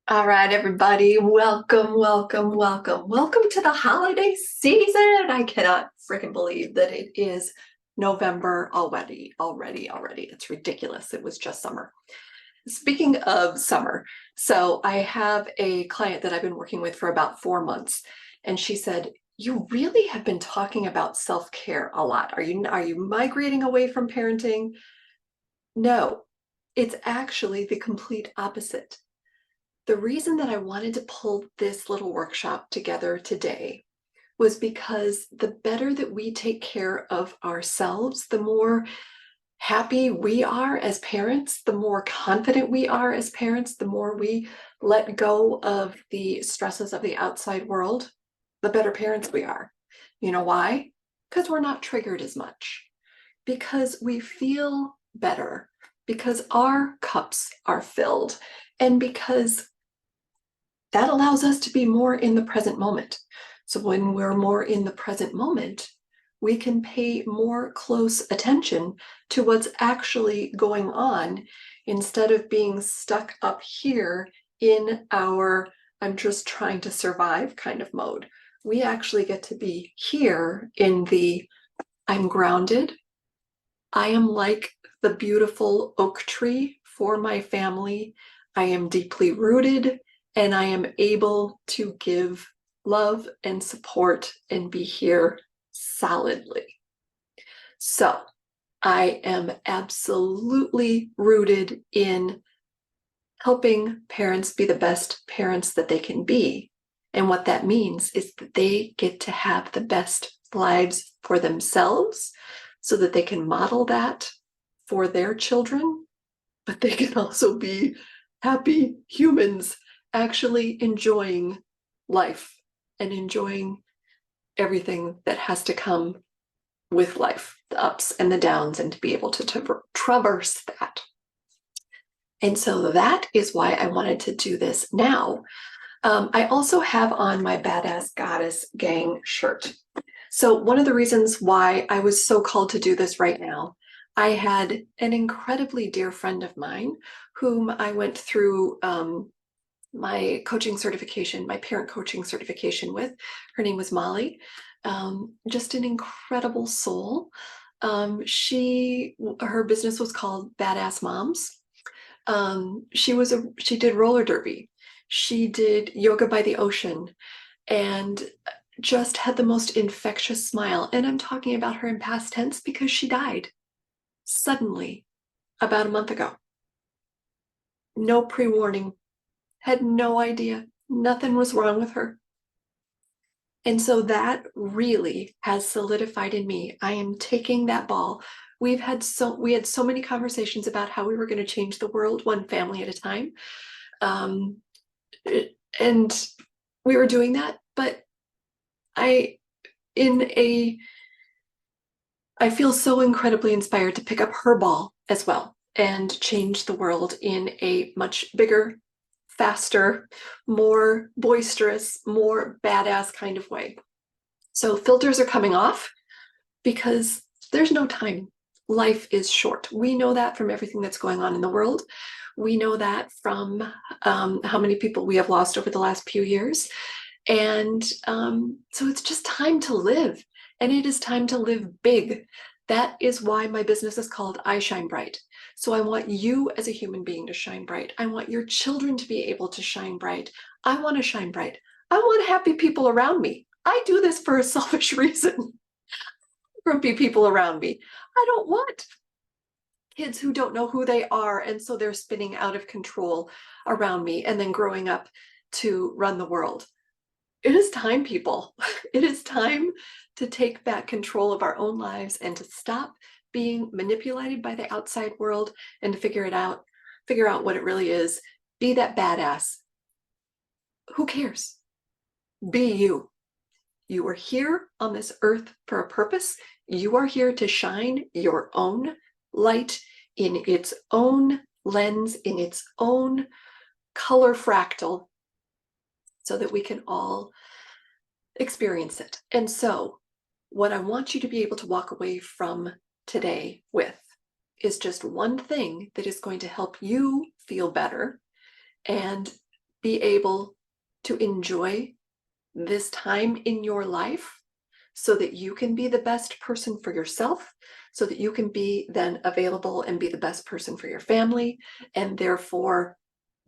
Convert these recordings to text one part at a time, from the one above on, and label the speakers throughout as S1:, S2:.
S1: All right, everybody, welcome, welcome, welcome. Welcome to the holiday season. I cannot freaking believe that it is November already. It's ridiculous. It was just summer. Speaking of summer, so I have a client that I've been working with for about 4 months, and she said, "You really have been talking about self-care a lot. Are you migrating away from parenting?" No, it's actually the complete opposite. The reason that I wanted to pull this little workshop together today was because the better that we take care of ourselves, the more happy we are as parents, the more confident we are as parents, the more we let go of the stresses of the outside world, the better parents we are. You know why? Because we're not triggered as much, because we feel better, because our cups are filled, and because that allows us to be more in the present moment. So when we're more in the present moment, we can pay more close attention to what's actually going on instead of being stuck up here in our "I'm just trying to survive" kind of mode. We actually get to be here in the "I'm grounded. I am like the beautiful oak tree for my family. I am deeply rooted, and I am able to give love and support and be here solidly." So I am absolutely rooted in helping parents be the best parents that they can be. And what that means is that they get to have the best lives for themselves so that they can model that for their children, but they can also be happy humans actually enjoying life and enjoying everything that has to come with life, the ups and the downs, and to be able to traverse that. And so that is why I wanted to do this now. I also have on my Badass Goddess Gang shirt. So one of the reasons why I was so called to do this right now, I had an incredibly dear friend of mine whom I went through my coaching certification, my parent coaching certification with. Her name was Molly. Just an incredible soul. Her business was called Badass Moms. She did roller derby. She did yoga by the ocean, and just had the most infectious smile. And I'm talking about her in past tense because she died suddenly about a month ago. No pre-warning, had no idea. Nothing was wrong with her. And so that really has solidified in me. I am taking that ball. We had so many conversations about how we were going to change the world one family at a time. Um, and we were doing that, but I in a I feel so incredibly inspired to pick up her ball as well and change the world in a much bigger, faster, more boisterous, more badass kind of way. So filters are coming off because there's no time. Life is short. We know that from everything that's going on in the world. We know that from how many people we have lost over the last few years. And so it's just time to live. And it is time to live big. That is why my business is called I Shine Bright. So I want you as a human being to shine bright. I want your children to be able to shine bright. I want to shine bright. I want happy people around me. I do this for a selfish reason. Grumpy people around me. I don't want kids who don't know who they are, and so they're spinning out of control around me and then growing up to run the world. It is time, people. It is time to take back control of our own lives and to stop being manipulated by the outside world and to figure out what it really is. Be that badass. Who cares? Be you. You are here on this earth for a purpose. You are here to shine your own light in its own lens, in its own color fractal, so that we can all experience it. And so what I want you to be able to walk away from today with is just one thing that is going to help you feel better and be able to enjoy this time in your life so that you can be the best person for yourself, so that you can be then available and be the best person for your family. And therefore,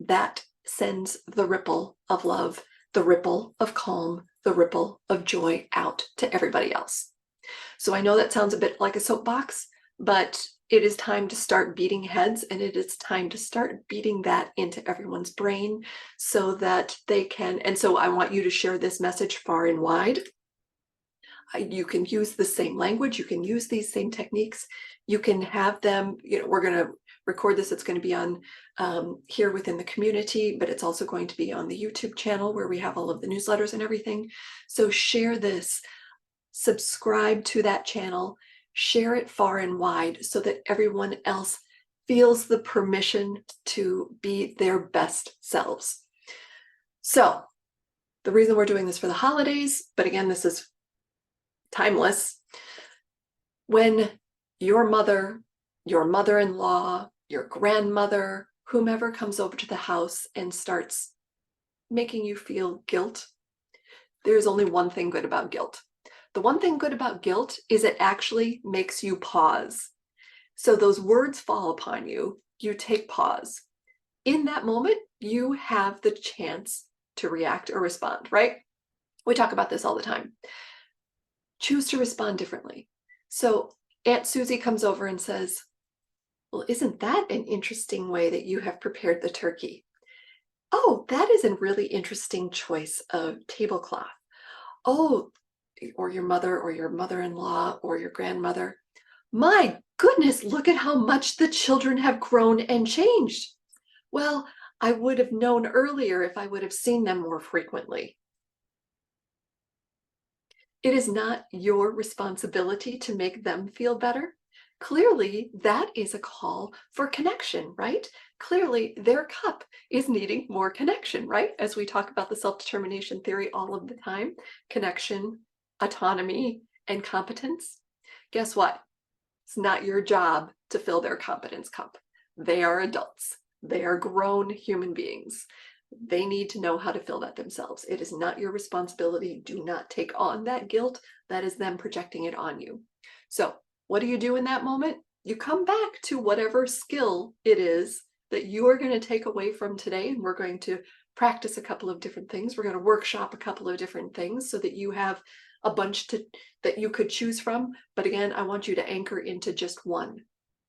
S1: that sends the ripple of love, the ripple of calm, the ripple of joy out to everybody else. So I know that sounds a bit like a soapbox, but it is time to start beating heads, and it is time to start beating that into everyone's brain so that they can. And so I want you to share this message far and wide. You can use the same language, you can use these same techniques, you can have them, we're going to record this, it's going to be on here within the community, but it's also going to be on the YouTube channel where we have all of the newsletters and everything. So share this, subscribe to that channel, share it far and wide so that everyone else feels the permission to be their best selves. So the reason we're doing this for the holidays, but again, this is timeless. When your mother, your mother-in-law, your grandmother, whomever comes over to the house and starts making you feel guilt, there's only one thing good about guilt. The one thing good about guilt is it actually makes you pause. So those words fall upon you, you take pause. In that moment, you have the chance to react or respond, right? We talk about this all the time. Choose to respond differently. So Aunt Susie comes over and says, well, isn't that an interesting way that you have prepared the turkey? Oh, that is a really interesting choice of tablecloth. Oh, or your mother or your mother-in-law or your grandmother. My goodness, look at how much the children have grown and changed. Well, I would have known earlier if I would have seen them more frequently. It is not your responsibility to make them feel better. Clearly, that is a call for connection, right? Clearly, their cup is needing more connection, right? As we talk about the self-determination theory all of the time, connection, autonomy, and competence. Guess what? It's not your job to fill their competence cup. They are adults. They are grown human beings. They need to know how to fill that themselves. It is not your responsibility. Do not take on that guilt. That is them projecting it on you. So what do you do in that moment? You come back to whatever skill it is that you are going to take away from today, and we're going to practice a couple of different things. We're going to workshop a couple of different things so that you have a bunch that you could choose from. But again, I want you to anchor into just one,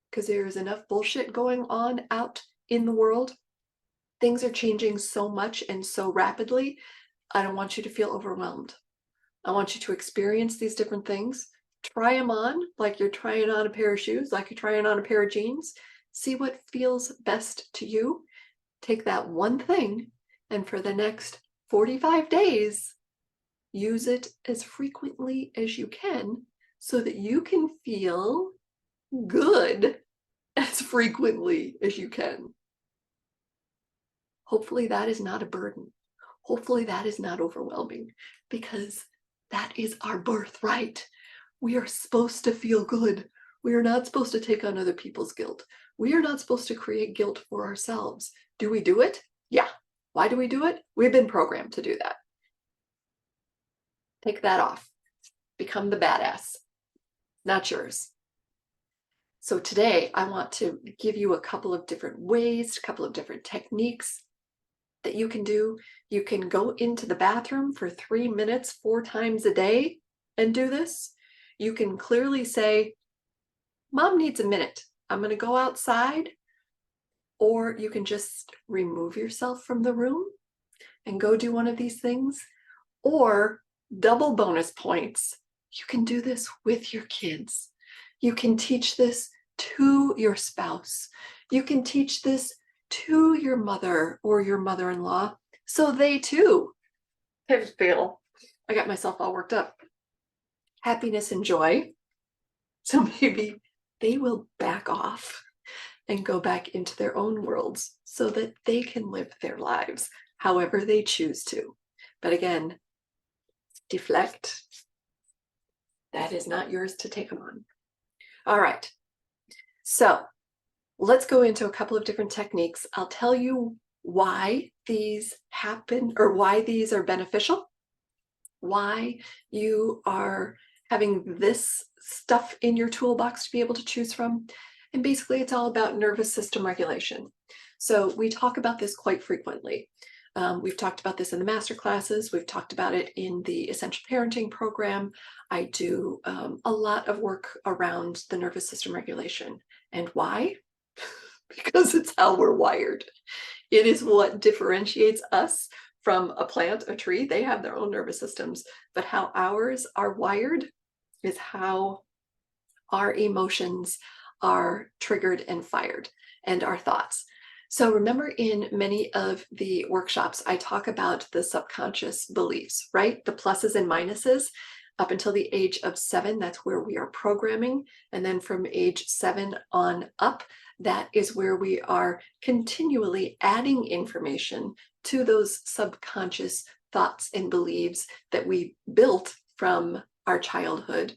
S1: because there is enough bullshit going on out in the world. Things are changing so much and so rapidly. I don't want you to feel overwhelmed. I want you to experience these different things. Try them on like you're trying on a pair of shoes, like you're trying on a pair of jeans. See what feels best to you. Take that one thing, and for the next 45 days, use it as frequently as you can so that you can feel good as frequently as you can. Hopefully that is not a burden. Hopefully that is not overwhelming, because that is our birthright. We are supposed to feel good. We are not supposed to take on other people's guilt. We are not supposed to create guilt for ourselves. Do we do it? Yeah. Why do we do it? We've been programmed to do that. Take that off. Become the badass. Not yours. So today I want to give you a couple of different ways, a couple of different techniques that you can do. You can go into the bathroom for 3 minutes 4 times a day and do this. You can clearly say, Mom needs a minute. I'm going to go outside. Or you can just remove yourself from the room and go do one of these things. Or double bonus points, you can do this with your kids. You can teach this to your spouse. You can teach this to your mother or your mother-in-law, so they too can feel, I got myself all worked up, happiness and joy. So maybe they will back off and go back into their own worlds so that they can live their lives however they choose to. But again, deflect. That is not yours to take on. All right. So let's go into a couple of different techniques. I'll tell you why these happen or why these are beneficial, why you are having this stuff in your toolbox to be able to choose from. And basically, it's all about nervous system regulation. So we talk about this quite frequently. We've talked about this in the master classes. We've talked about it in the Essential Parenting program. I do a lot of work around the nervous system regulation. And why? Because it's how we're wired. It is what differentiates us from a plant, a tree. They have their own nervous systems, but how ours are wired is how our emotions are triggered and fired, and our thoughts. So remember, in many of the workshops, I talk about the subconscious beliefs, right? The pluses and minuses. Up until the age of 7, that's where we are programming. And then from age 7 on up, that is where we are continually adding information to those subconscious thoughts and beliefs that we built from our childhood.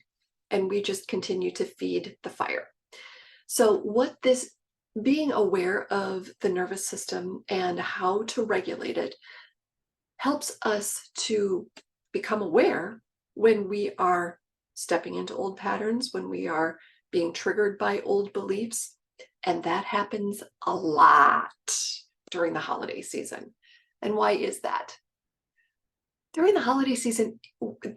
S1: And we just continue to feed the fire. So what this being aware of the nervous system and how to regulate it helps us to become aware when we are stepping into old patterns, when we are being triggered by old beliefs. And that happens a lot during the holiday season. And why is that? During the holiday season,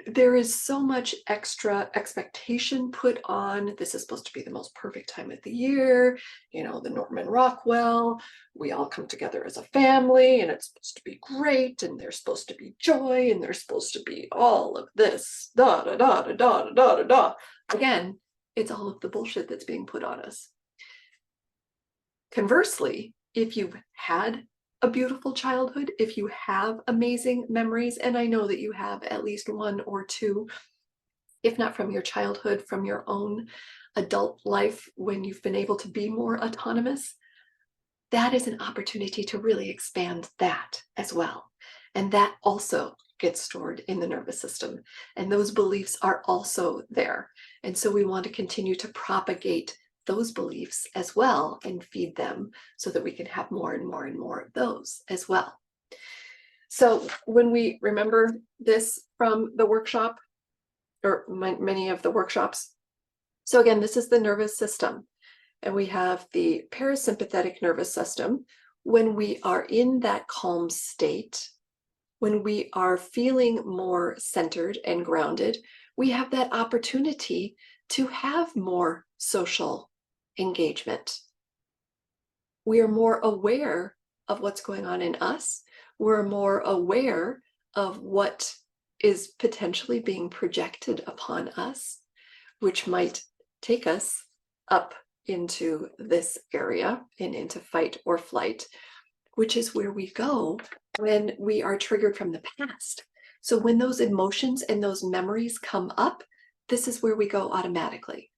S1: there is so much extra expectation put on. This is supposed to be the most perfect time of the year, the Norman Rockwell. We all come together as a family, and it's supposed to be great, and there's supposed to be joy, and there's supposed to be all of this, da da da da da da da da. Again, it's all of the bullshit that's being put on us. Conversely, if you've had a beautiful childhood, if you have amazing memories, and I know that you have at least one or two, if not from your childhood, from your own adult life when you've been able to be more autonomous, that is an opportunity to really expand that as well. And that also gets stored in the nervous system. And those beliefs are also there. And so we want to continue to propagate those beliefs as well and feed them so that we can have more and more and more of those as well. So when we remember this from the workshop, or many of the workshops, so again, this is the nervous system, and we have the parasympathetic nervous system. When we are in that calm state, when we are feeling more centered and grounded, we have that opportunity to have more social engagement. We are more aware of what's going on in us. We're more aware of what is potentially being projected upon us, which might take us up into this area and into fight or flight, which is where we go when we are triggered from the past. So when those emotions and those memories come up, this is where we go automatically.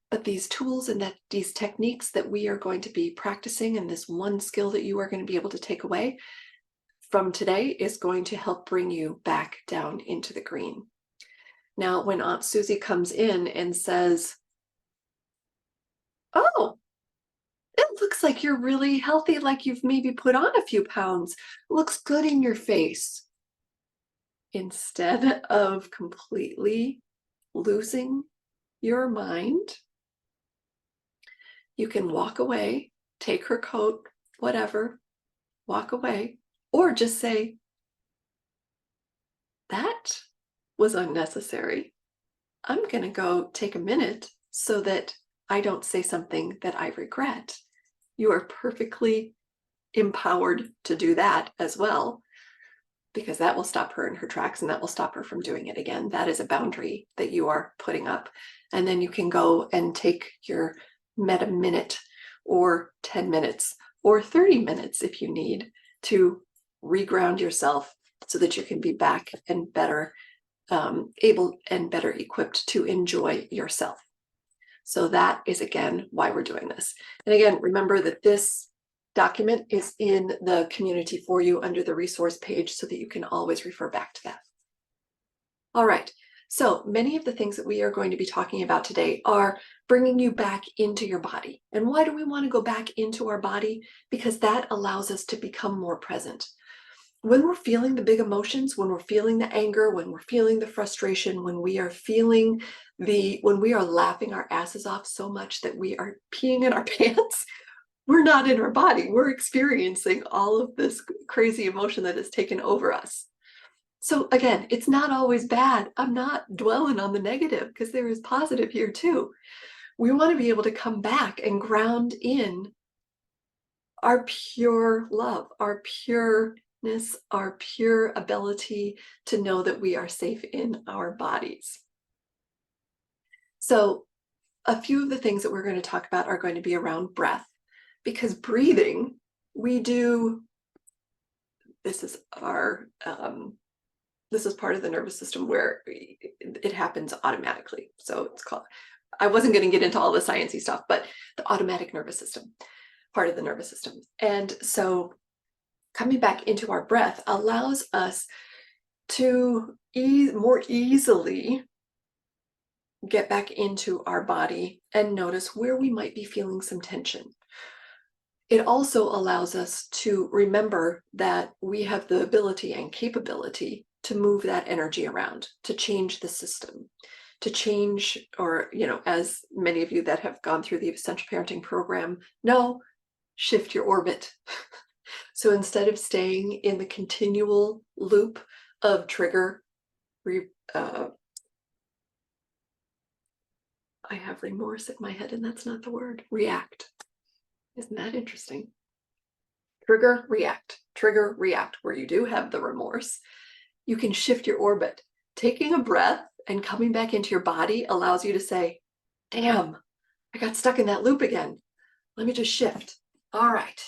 S1: But these tools and these techniques that we are going to be practicing, and this one skill that you are going to be able to take away from today is going to help bring you back down into the green. Now, when Aunt Susie comes in and says, "Oh, it looks like you're really healthy, like you've maybe put on a few pounds. Looks good in your face." Instead of completely losing your mind, you can walk away, take her coat, whatever, walk away, or just say, "That was unnecessary. I'm going to go take a minute so that I don't say something that I regret." You are perfectly empowered to do that as well, because that will stop her in her tracks and that will stop her from doing it again. That is a boundary that you are putting up. And then you can go and take your meta minute or 10 minutes or 30 minutes if you need to reground yourself so that you can be back and better able and better equipped to enjoy yourself. So that is, again, why we're doing this. And again, remember that this document is in the community for you under the resource page so that you can always refer back to that. All right, So many of the things that we are going to be talking about today are bringing you back into your body. And why do we want to go back into our body? Because that allows us to become more present. When we're feeling the big emotions, when we're feeling the anger, when we're feeling the frustration, when we are feeling when we are laughing our asses off so much that we are peeing in our pants, we're not in our body. We're experiencing all of this crazy emotion that has taken over us. So again, it's not always bad. I'm not dwelling on the negative because there is positive here too. We want to be able to come back and ground in our pure love, our pureness, our pure ability to know that we are safe in our bodies. So a few of the things that we're going to talk about are going to be around breath, because breathing, this is this is part of the nervous system where it happens automatically. So it's called, I wasn't going to get into all the sciencey stuff, but the automatic nervous system, part of the nervous system. And so coming back into our breath allows us to more easily get back into our body and notice where we might be feeling some tension. It also allows us to remember that we have the ability and capability to move that energy around, to change the system, to change, or, as many of you that have gone through the Essential Parenting program know, shift your orbit. So instead of staying in the continual loop of trigger, I have remorse in my head, and that's not the word, react. Isn't that interesting? Trigger, react, where you do have the remorse. You can shift your orbit. Taking a breath and coming back into your body allows you to say, damn, I got stuck in that loop again. Let me just shift. All right.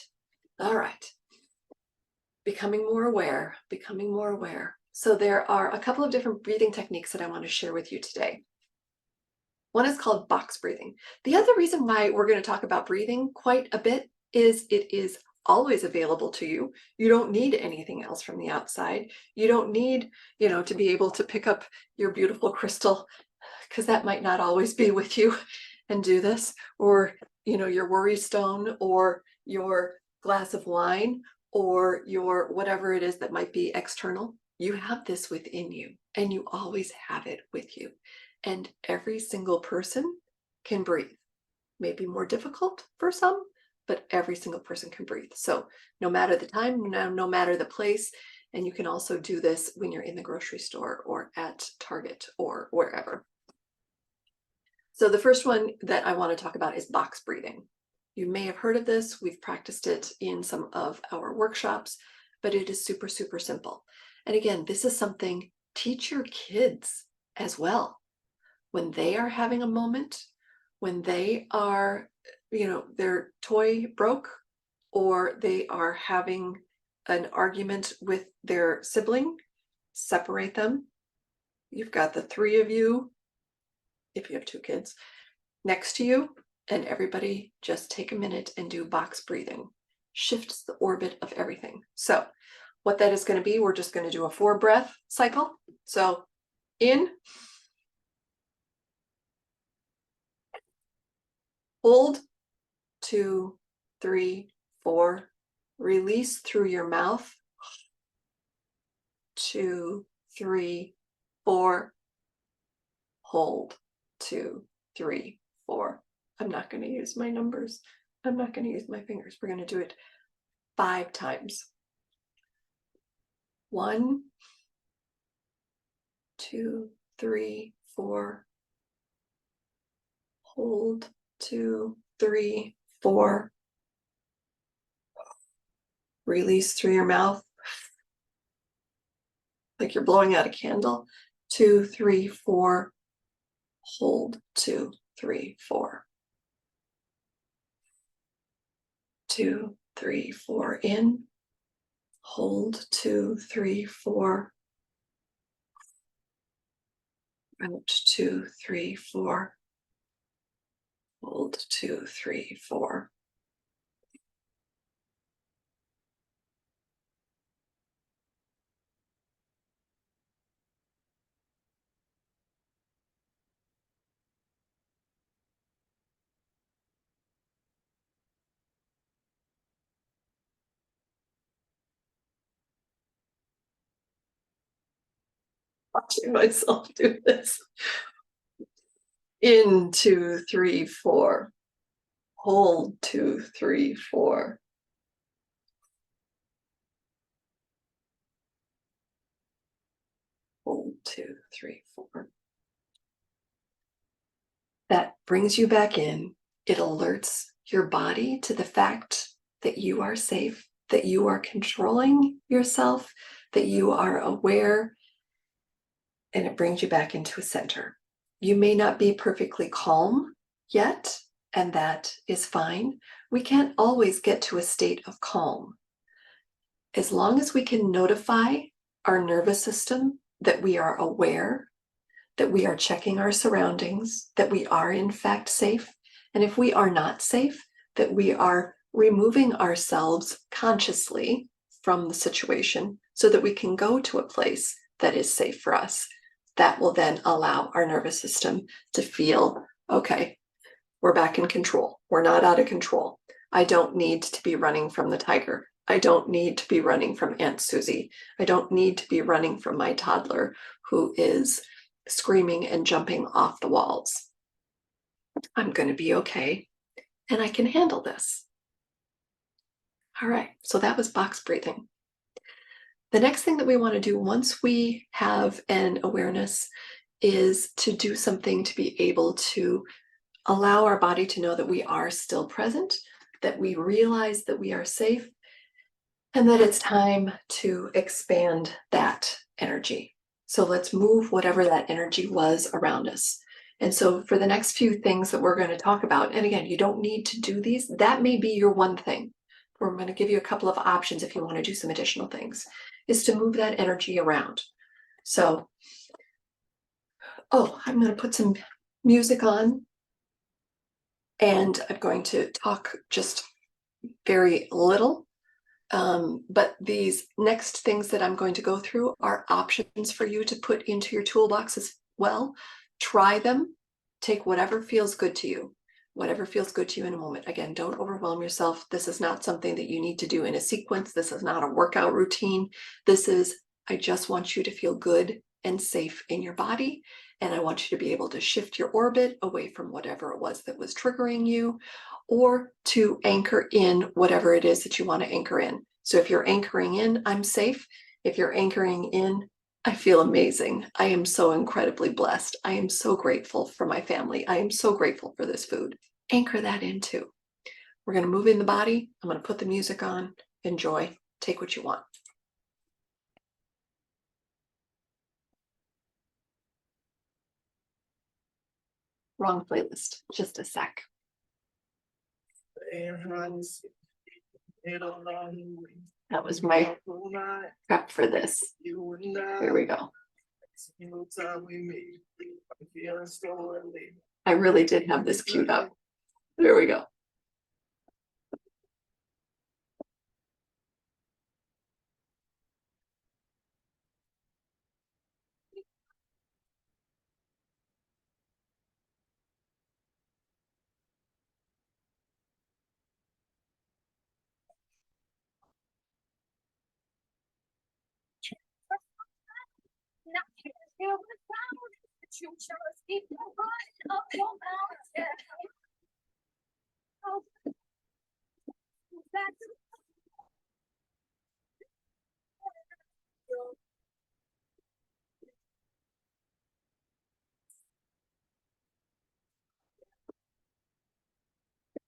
S1: Becoming more aware. So there are a couple of different breathing techniques that I want to share with you today. One is called box breathing. The other reason why we're going to talk about breathing quite a bit is it is always available to you. You don't need anything else from the outside. You don't need, to be able to pick up your beautiful crystal, because that might not always be with you, and do this, or, your worry stone, or your glass of wine, or your whatever it is that might be external. You have this within you, and you always have it with you. And every single person can breathe. Maybe more difficult for some, but every single person can breathe. So no matter the time, no matter the place, and you can also do this when you're in the grocery store or at Target or wherever. So the first one that I want to talk about is box breathing. You may have heard of this. We've practiced it in some of our workshops, but it is super, super simple. And again, this is something, teach your kids as well. When they are having a moment, when they are, their toy broke, or they are having an argument with their sibling, separate them. You've got the three of you, if you have two kids, next to you, and everybody just take a minute and do box breathing. Shifts the orbit of everything. So what that is going to be, we're just going to do a 4 breath cycle. So in, hold, 2, 3, 4. Release through your mouth. 2, 3, 4. Hold. 2, 3, 4. I'm not going to use my numbers. I'm not going to use my fingers. We're going to do it 5 times. 1, 2, 3, 4. Hold. 2, 3, 4. Release through your mouth, like you're blowing out a candle. 2, 3, 4. Hold. 2, 3, 4. 2, 3, 4. In. Hold. 2, 3, 4. Out. 2, 3, 4. Hold. 2, 3, 4. watching myself do this. In, 2, 3, 4. Hold, 2, 3, 4. Hold, 2, 3, 4. That brings you back in. It alerts your body to the fact that you are safe, that you are controlling yourself, that you are aware, and it brings you back into a center. You may not be perfectly calm yet, and that is fine. We can't always get to a state of calm. As long as we can notify our nervous system that we are aware, that we are checking our surroundings, that we are in fact safe, and if we are not safe, that we are removing ourselves consciously from the situation so that we can go to a place that is safe for us. That will then allow our nervous system to feel, okay, we're back in control. We're not out of control. I don't need to be running from the tiger. I don't need to be running from Aunt Susie. I don't need to be running from my toddler who is screaming and jumping off the walls. I'm going to be okay, and I can handle this. All right, so that was box breathing. The next thing that we want to do once we have an awareness is to do something to be able to allow our body to know that we are still present, that we realize that we are safe, and that it's time to expand that energy. So let's move whatever that energy was around us. And so for the next few things that we're going to talk about, and again, you don't need to do these. That may be your one thing. We're going to give you a couple of options if you want to do some additional things, is to move that energy around. So, I'm going to put some music on, and I'm going to talk just very little. But these next things that I'm going to go through are options for you to put into your toolbox as well. Try them, take whatever feels good to you, whatever feels good to you in a moment. Again, don't overwhelm yourself. This is not something that you need to do in a sequence. This is not a workout routine. This is, I just want you to feel good and safe in your body. And I want you to be able to shift your orbit away from whatever it was that was triggering you, or to anchor in whatever it is that you want to anchor in. So if you're anchoring in, I'm safe. If you're anchoring in, I feel amazing. I am so incredibly blessed. I am so grateful for my family. I am so grateful for this food. Anchor that in too. We're going to move in the body. I'm going to put the music on. Enjoy. Take what you want. Wrong playlist. Just a sec. That was my prep for this. Here we go. I really did have this queued up. There we go.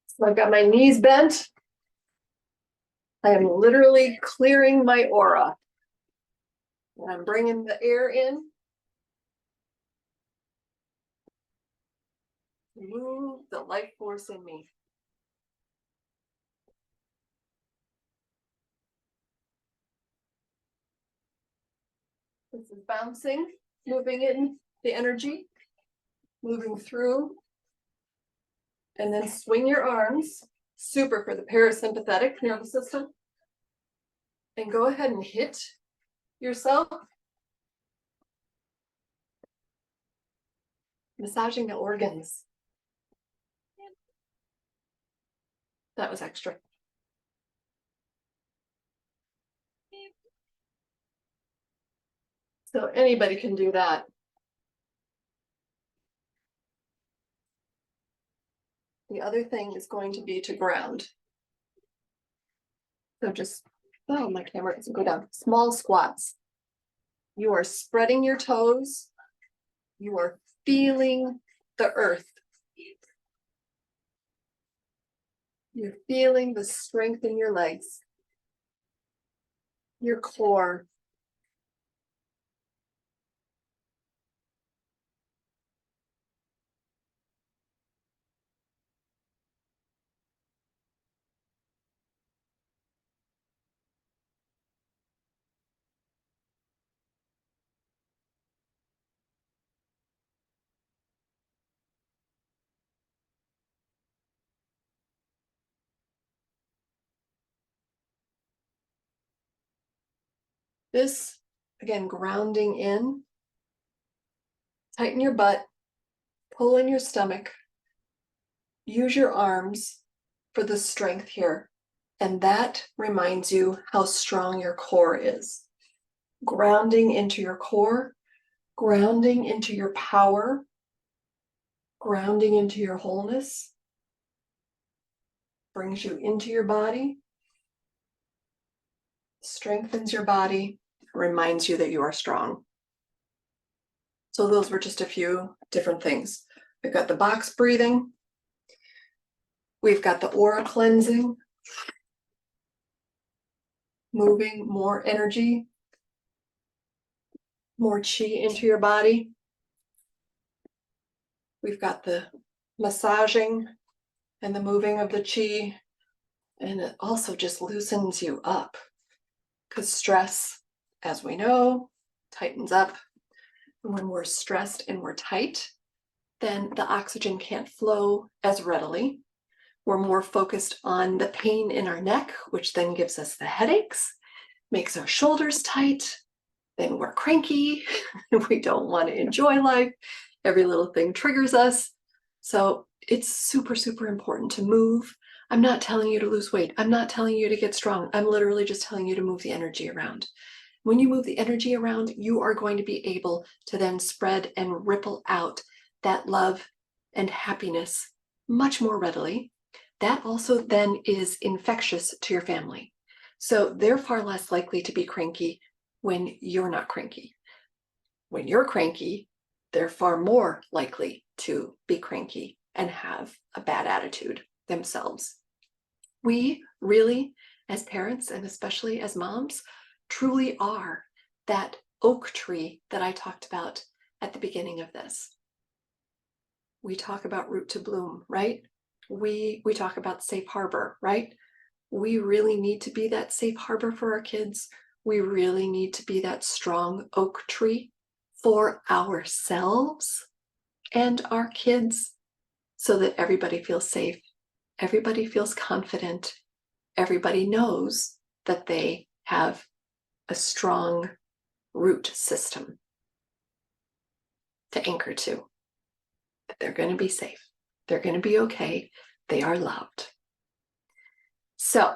S1: So I've got my knees bent. I am literally clearing my aura. And I'm bringing the air in. Move the life force in me. This is bouncing, moving in the energy, moving through, and then swing your arms. Super for the parasympathetic nervous system. And go ahead and hit yourself. Massaging the organs. That was extra. So anybody can do that. The other thing is going to be to ground. So just, oh, my camera doesn't go down. Small squats. You are spreading your toes. You are feeling the earth. You're feeling the strength in your legs, your core. This, again, grounding in. Tighten your butt, pull in your stomach, use your arms for the strength here. And that reminds you how strong your core is. Grounding into your core, grounding into your power, grounding into your wholeness, brings you into your body, strengthens your body, reminds you that you are strong. So those were just a few different things. We've got the box breathing. We've got the aura cleansing, moving more energy, more chi into your body. We've got the massaging and the moving of the chi, and it also just loosens you up because stress, as we know, tightens up. And when we're stressed and we're tight, then the oxygen can't flow as readily. We're more focused on the pain in our neck, which then gives us the headaches, makes our shoulders tight. Then we're cranky. We don't want to enjoy life. Every little thing triggers us. So it's super, super important to move. I'm not telling you to lose weight. I'm not telling you to get strong. I'm literally just telling you to move the energy around. When you move the energy around, you are going to be able to then spread and ripple out that love and happiness much more readily. That also then is infectious to your family. So they're far less likely to be cranky when you're not cranky. When you're cranky, they're far more likely to be cranky and have a bad attitude themselves. We really, as parents and especially as moms, truly are that oak tree that I talked about at the beginning of this. We talk about root to bloom, right? We talk about safe harbor, right? We really need to be that safe harbor for our kids. We really need to be that strong oak tree for ourselves and our kids so that everybody feels safe, everybody feels confident, everybody knows that they have a strong root system to anchor to, that they're going to be safe, they're going to be okay, they are loved. So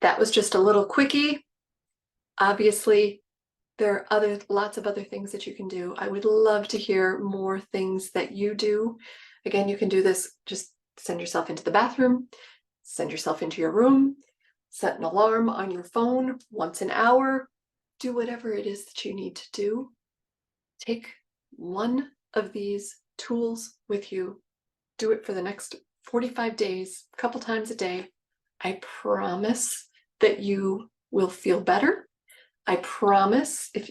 S1: that was just a little quickie. Obviously, there are lots of other things that you can do. I would love to hear more things that you do. Again, you can do this, just send yourself into the bathroom, send yourself into your room, set an alarm on your phone once an hour, do whatever it is that you need to do. Take one of these tools with you, do it for the next 45 days, a couple times a day. I promise that you will feel better. I promise, if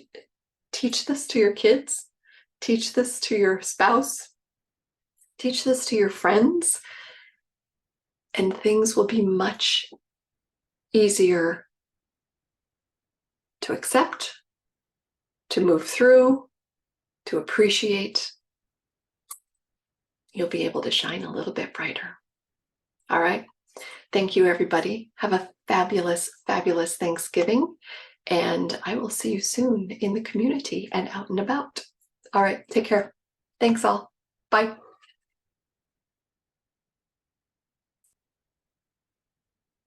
S1: teach this to your kids, teach this to your spouse, teach this to your friends, and things will be much easier to accept, to move through, to appreciate. You'll be able to shine a little bit brighter. All right. Thank you, everybody. Have a fabulous, fabulous Thanksgiving. And I will see you soon in the community and out and about. All right. Take care. Thanks all. Bye.